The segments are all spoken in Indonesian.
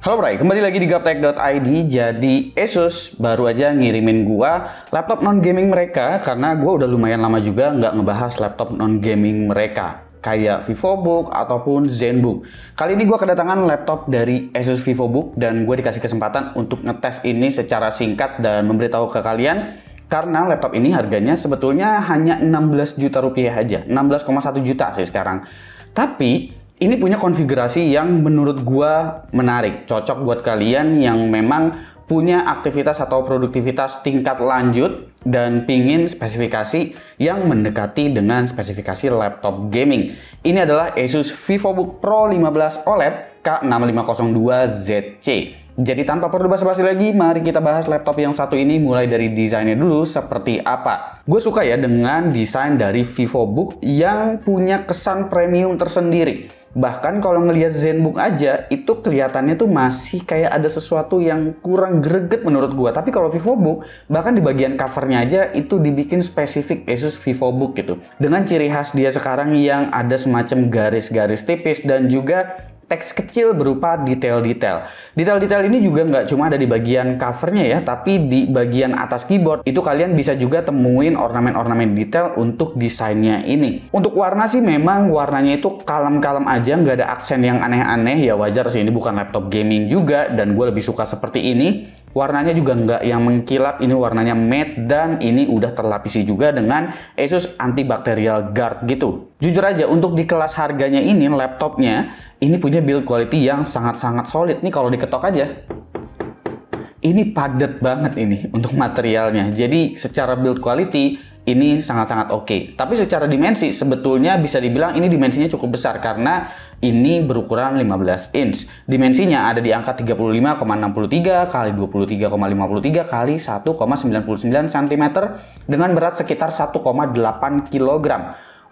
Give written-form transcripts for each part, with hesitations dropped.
Halo Bray, kembali lagi di gaptek.id. Jadi Asus baru aja ngirimin gua laptop non-gaming mereka, karena gua udah lumayan lama juga nggak ngebahas laptop non-gaming mereka kayak VivoBook ataupun ZenBook. Kali ini gua kedatangan laptop dari Asus VivoBook dan gua dikasih kesempatan untuk ngetes ini secara singkat dan memberitahu ke kalian, karena laptop ini harganya sebetulnya hanya 16 juta rupiah aja, 16,1 juta sih sekarang. Tapi ini punya konfigurasi yang menurut gua menarik, cocok buat kalian yang memang punya aktivitas atau produktivitas tingkat lanjut dan pingin spesifikasi yang mendekati dengan spesifikasi laptop gaming. Ini adalah Asus VivoBook Pro 15 OLED K6502ZC. Jadi tanpa perlu basa-basi lagi, mari kita bahas laptop yang satu ini mulai dari desainnya dulu seperti apa. Gue suka ya dengan desain dari VivoBook yang punya kesan premium tersendiri. Bahkan kalau ngelihat ZenBook aja, itu kelihatannya tuh masih kayak ada sesuatu yang kurang greget menurut gua. Tapi kalau VivoBook, bahkan di bagian covernya aja itu dibikin spesifik Asus VivoBook gitu. Dengan ciri khas dia sekarang yang ada semacam garis-garis tipis dan juga teks kecil berupa detail-detail. Detail-detail ini juga nggak cuma ada di bagian covernya ya, tapi di bagian atas keyboard itu kalian bisa juga temuin ornamen-ornamen detail untuk desainnya ini. Untuk warna sih memang warnanya itu kalem-kalem aja, nggak ada aksen yang aneh-aneh, ya wajar sih, ini bukan laptop gaming juga dan gue lebih suka seperti ini. Warnanya juga nggak yang mengkilap, ini warnanya matte dan ini udah terlapisi juga dengan Asus antibacterial guard gitu. Jujur aja untuk di kelas harganya ini laptopnya ini punya build quality yang sangat-sangat solid. Nih kalau diketok aja, ini padat banget ini untuk materialnya. Jadi secara build quality ini sangat-sangat oke. Tapi secara dimensi sebetulnya bisa dibilang ini dimensinya cukup besar karena ini berukuran 15 inch. Dimensinya ada di angka 35,63 x 23,53 x 1,99 cm dengan berat sekitar 1,8 kg.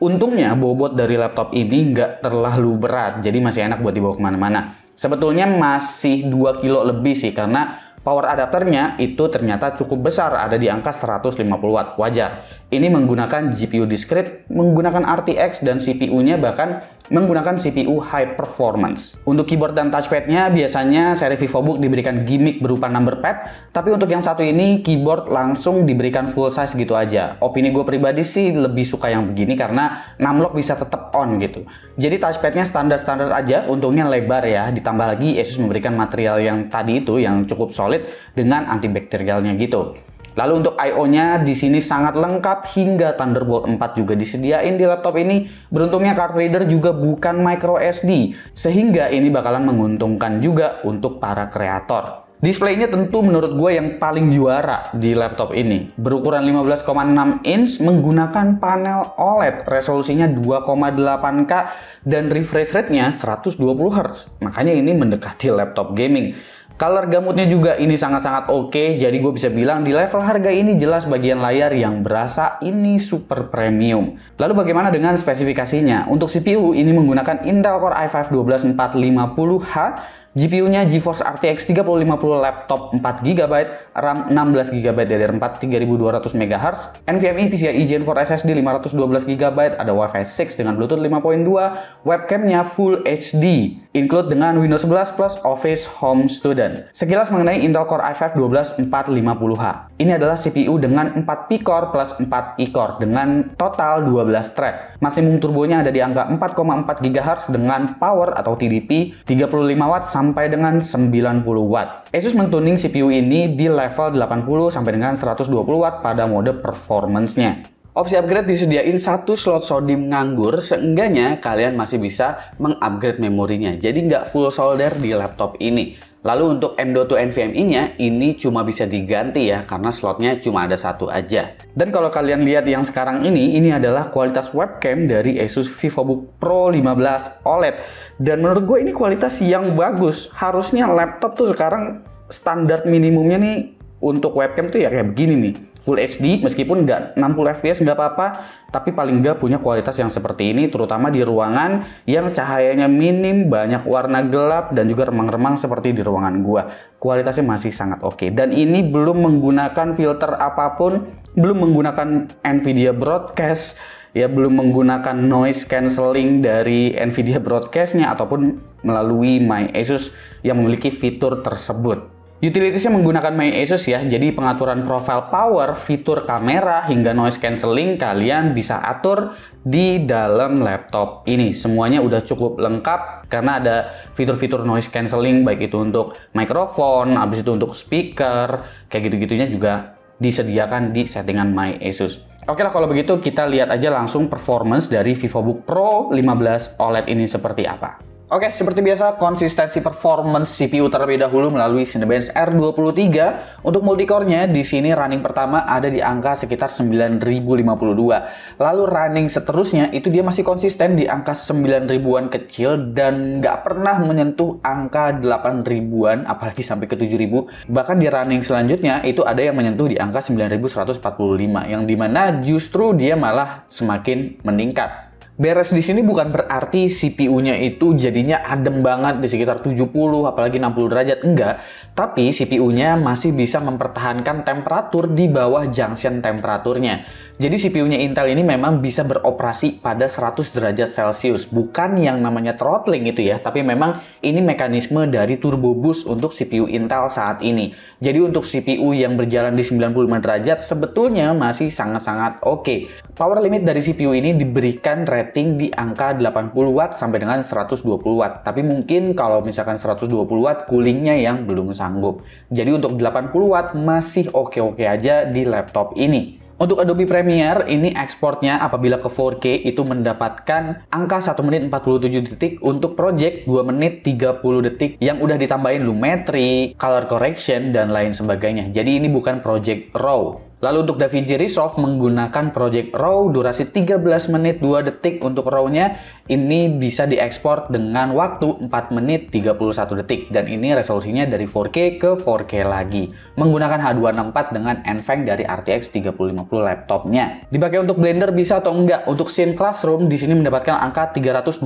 Untungnya bobot dari laptop ini nggak terlalu berat, jadi masih enak buat dibawa kemana-mana. Sebetulnya masih 2 kilo lebih sih, karena power adapternya itu ternyata cukup besar, ada di angka 150 watt, wajar. Ini menggunakan GPU discrete, menggunakan RTX, dan CPU-nya bahkan menggunakan CPU high performance. Untuk keyboard dan touchpad-nya biasanya seri VivoBook diberikan gimmick berupa number pad, tapi untuk yang satu ini keyboard langsung diberikan full size gitu aja. Opini gue pribadi sih lebih suka yang begini karena numlock bisa tetap on gitu. Jadi touchpad-nya standar-standar aja, untungnya lebar ya, ditambah lagi Asus memberikan material yang tadi itu yang cukup solid dengan antibakterialnya gitu. Lalu untuk I/O-nya di sini sangat lengkap, hingga Thunderbolt 4 juga disediain di laptop ini. Beruntungnya card reader juga bukan micro SD, sehingga ini bakalan menguntungkan juga untuk para kreator. Displaynya tentu menurut gue yang paling juara di laptop ini. Berukuran 15,6 inch menggunakan panel OLED, resolusinya 2,8K dan refresh rate-nya 120 Hz. Makanya ini mendekati laptop gaming. Color gamutnya juga ini sangat-sangat oke, jadi gue bisa bilang di level harga ini jelas bagian layar yang berasa ini super premium. Lalu bagaimana dengan spesifikasinya? Untuk CPU ini menggunakan Intel Core i5 12450H, GPU-nya GeForce RTX 3050 laptop 4GB, RAM 16GB DDR4 3200 MHz, NVMe PCIe Gen 4 SSD 512GB, ada Wi-Fi 6 dengan Bluetooth 5.2, webcamnya Full HD, include dengan Windows 11 plus Office Home Student. Sekilas mengenai Intel Core i5 12450H. Ini adalah CPU dengan 4 P-Core plus 4 E-Core dengan total 12 thread. Maksimum turbonya ada di angka 4,4 GHz dengan power atau TDP 35 Watt sampai dengan 90 Watt. Asus mentuning CPU ini di level 80 sampai dengan 120 Watt pada mode performance-nya. Opsi upgrade disediain satu slot SODIMM nganggur, seenggaknya kalian masih bisa mengupgrade memorinya. Jadi nggak full solder di laptop ini. Lalu untuk M.2 NVMe-nya ini cuma bisa diganti ya, karena slotnya cuma ada satu aja. Dan kalau kalian lihat yang sekarang ini adalah kualitas webcam dari Asus VivoBook Pro 15 OLED. Dan menurut gue ini kualitas yang bagus. Harusnya laptop tuh sekarang standar minimumnya nih untuk webcam tuh ya kayak begini nih. Full HD, meskipun nggak 60 fps nggak apa-apa, tapi paling nggak punya kualitas yang seperti ini, terutama di ruangan yang cahayanya minim, banyak warna gelap, dan juga remang-remang seperti di ruangan gua. Kualitasnya masih sangat oke. Dan ini belum menggunakan filter apapun, belum menggunakan NVIDIA Broadcast, ya belum menggunakan noise cancelling dari NVIDIA Broadcast-nya, ataupun melalui My Asus yang memiliki fitur tersebut. Utilitiesnya menggunakan MyASUS ya, jadi pengaturan profile power, fitur kamera, hingga noise cancelling kalian bisa atur di dalam laptop ini. Semuanya udah cukup lengkap karena ada fitur-fitur noise cancelling, baik itu untuk mikrofon, habis itu untuk speaker, kayak gitu-gitunya juga disediakan di settingan MyASUS. Oke lah, kalau begitu kita lihat aja langsung performance dari VivoBook Pro 15 OLED ini seperti apa. Oke, seperti biasa konsistensi performance CPU terlebih dahulu melalui Cinebench R23. Untuk multicore-nya di sini running pertama ada di angka sekitar 9052. Lalu running seterusnya itu dia masih konsisten di angka 9000-an kecil dan nggak pernah menyentuh angka 8000-an, apalagi sampai ke 7000. Bahkan di running selanjutnya itu ada yang menyentuh di angka 9145, yang dimana justru dia malah semakin meningkat. Beres di sini bukan berarti CPU-nya itu jadinya adem banget di sekitar 70 apalagi 60 derajat, enggak. Tapi CPU-nya masih bisa mempertahankan temperatur di bawah junction temperaturnya. Jadi CPU-nya Intel ini memang bisa beroperasi pada 100 derajat Celcius. Bukan yang namanya throttling itu ya, tapi memang ini mekanisme dari turbo boost untuk CPU Intel saat ini. Jadi untuk CPU yang berjalan di 95 derajat sebetulnya masih sangat-sangat oke. Power limit dari CPU ini diberikan rating di angka 80 Watt sampai dengan 120 Watt. Tapi mungkin kalau misalkan 120 Watt coolingnya yang belum sanggup. Jadi untuk 80 Watt masih oke-oke aja di laptop ini. Untuk Adobe Premiere, ini ekspornya apabila ke 4K itu mendapatkan angka 1 menit 47 detik, untuk project 2 menit 30 detik yang udah ditambahin lumetri, color correction, dan lain sebagainya. Jadi ini bukan project RAW. Lalu untuk DaVinci Resolve menggunakan Project RAW durasi 13 menit 2 detik untuk RAW-nya ini bisa diekspor dengan waktu 4 menit 31 detik dan ini resolusinya dari 4K ke 4K lagi menggunakan H264 dengan NVENC dari RTX 3050 laptopnya. Dipakai untuk Blender bisa atau enggak? Untuk Scene Classroom di sini mendapatkan angka 327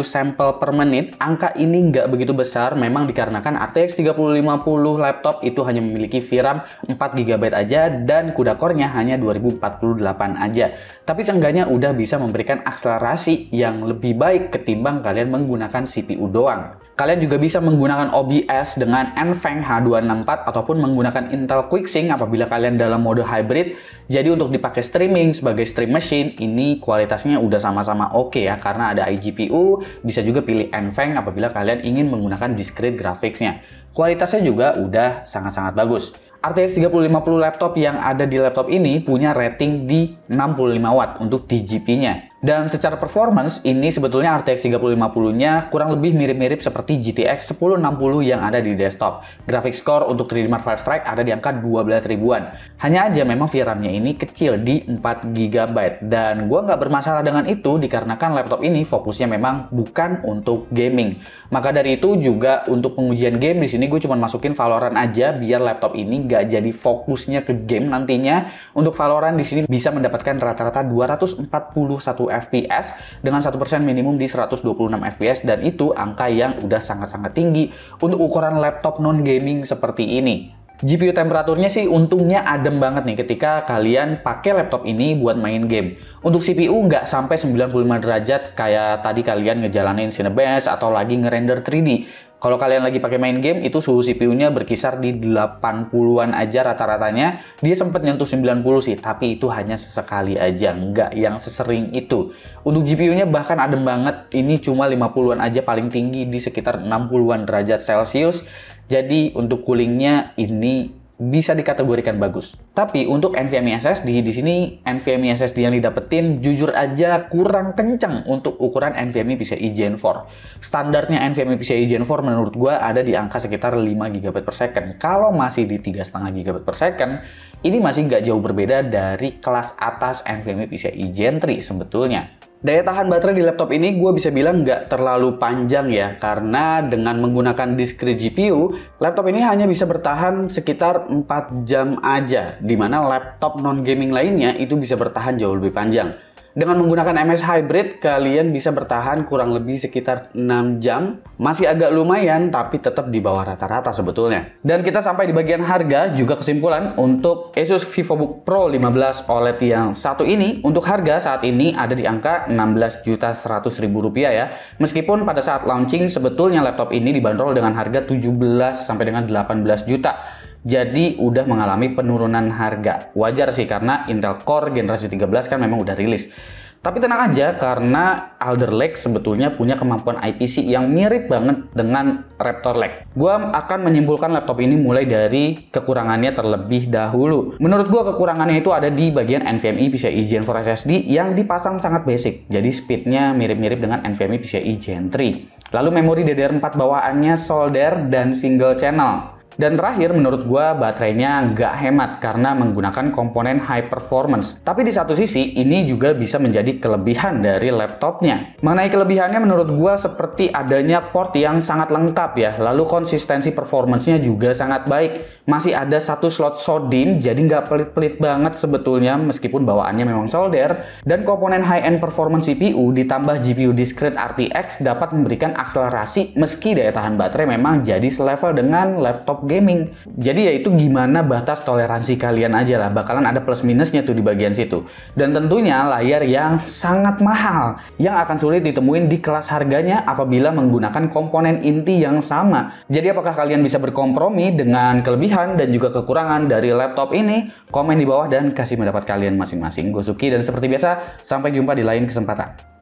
sampel per menit. Angka ini enggak begitu besar memang dikarenakan RTX 3050 laptop itu hanya memiliki VRAM 4GB aja dan CUDA core-nya hanya 2048 aja. Tapi seenggaknya udah bisa memberikan akselerasi yang lebih baik ketimbang kalian menggunakan CPU doang. Kalian juga bisa menggunakan OBS dengan NVENC H264 ataupun menggunakan Intel QuickSync apabila kalian dalam mode hybrid. Jadi untuk dipakai streaming sebagai stream machine, ini kualitasnya udah sama-sama oke ya, karena ada iGPU, bisa juga pilih NVENC apabila kalian ingin menggunakan discrete graphics-nya. Kualitasnya juga udah sangat-sangat bagus. RTX 3050 laptop yang ada di laptop ini punya rating di 65 Watt untuk DGP-nya. Dan secara performance, ini sebetulnya RTX 3050-nya kurang lebih mirip-mirip seperti GTX 1060 yang ada di desktop. Graphics core untuk 3D Mark Fire Strike ada di angka 12 ribuan. Hanya aja memang VRAM-nya ini kecil di 4GB. Dan gue nggak bermasalah dengan itu dikarenakan laptop ini fokusnya memang bukan untuk gaming. Maka dari itu juga untuk pengujian game di sini gue cuma masukin Valorant aja biar laptop ini nggak jadi fokusnya ke game nantinya. Untuk Valorant di sini bisa mendapatkan rata-rata 241 FPS dengan 1% minimum di 126 FPS dan itu angka yang udah sangat-sangat tinggi untuk ukuran laptop non-gaming seperti ini. GPU temperaturnya sih untungnya adem banget nih ketika kalian pakai laptop ini buat main game. Untuk CPU nggak sampai 95 derajat kayak tadi kalian ngejalanin Cinebench atau lagi ngerender 3D. Kalau kalian lagi pakai main game, itu suhu CPU-nya berkisar di 80-an aja rata-ratanya. Dia sempat nyentuh 90 sih, tapi itu hanya sesekali aja, nggak yang sesering itu. Untuk GPU-nya bahkan adem banget, ini cuma 50-an aja paling tinggi di sekitar 60-an derajat Celcius. Jadi untuk coolingnya ini bisa dikategorikan bagus. Tapi untuk NVMe SSD di sini NVMe SSD yang didapetin jujur aja kurang kencang untuk ukuran NVMe PCIe Gen 4. Standarnya NVMe PCIe Gen 4 menurut gua ada di angka sekitar 5 GB per second. Kalau masih di 3,5 GB per second, ini masih nggak jauh berbeda dari kelas atas NVMe PCIe Gen 3 sebetulnya. Daya tahan baterai di laptop ini gue bisa bilang nggak terlalu panjang ya, karena dengan menggunakan discrete GPU, laptop ini hanya bisa bertahan sekitar 4 jam aja, dimana laptop non-gaming lainnya itu bisa bertahan jauh lebih panjang. Dengan menggunakan MS Hybrid, kalian bisa bertahan kurang lebih sekitar 6 jam. Masih agak lumayan, tapi tetap di bawah rata-rata sebetulnya. Dan kita sampai di bagian harga, juga kesimpulan untuk Asus VivoBook Pro 15 OLED yang satu ini, untuk harga saat ini ada di angka Rp16.100.000 ya. Meskipun pada saat launching, sebetulnya laptop ini dibanderol dengan harga 17 sampai dengan 18 juta. Jadi udah mengalami penurunan harga. Wajar sih karena Intel Core generasi 13 kan memang udah rilis. Tapi tenang aja karena Alder Lake sebetulnya punya kemampuan IPC yang mirip banget dengan Raptor Lake. Gua akan menyimpulkan laptop ini mulai dari kekurangannya terlebih dahulu. Menurut gua kekurangannya itu ada di bagian NVMe PCIe Gen 4 SSD yang dipasang sangat basic. Jadi speednya mirip-mirip dengan NVMe PCIe Gen 3. Lalu memori DDR4 bawaannya solder dan single channel. Dan terakhir, menurut gua baterainya nggak hemat karena menggunakan komponen high performance. Tapi di satu sisi, ini juga bisa menjadi kelebihan dari laptopnya. Mengenai kelebihannya, menurut gua seperti adanya port yang sangat lengkap ya. Lalu konsistensi performance-nya juga sangat baik. Masih ada satu slot SODIMM, jadi nggak pelit-pelit banget sebetulnya meskipun bawaannya memang solder. Dan komponen high-end performance CPU ditambah GPU Discrete RTX dapat memberikan akselerasi meski daya tahan baterai memang jadi selevel dengan laptop gaming. Jadi ya itu gimana batas toleransi kalian aja lah, bakalan ada plus minusnya tuh di bagian situ. Dan tentunya layar yang sangat mahal, yang akan sulit ditemuin di kelas harganya apabila menggunakan komponen inti yang sama. Jadi apakah kalian bisa berkompromi dengan kelebihan dan juga kekurangan dari laptop ini? Komen di bawah dan kasih pendapat kalian masing-masing. Gue Suki dan seperti biasa, sampai jumpa di lain kesempatan.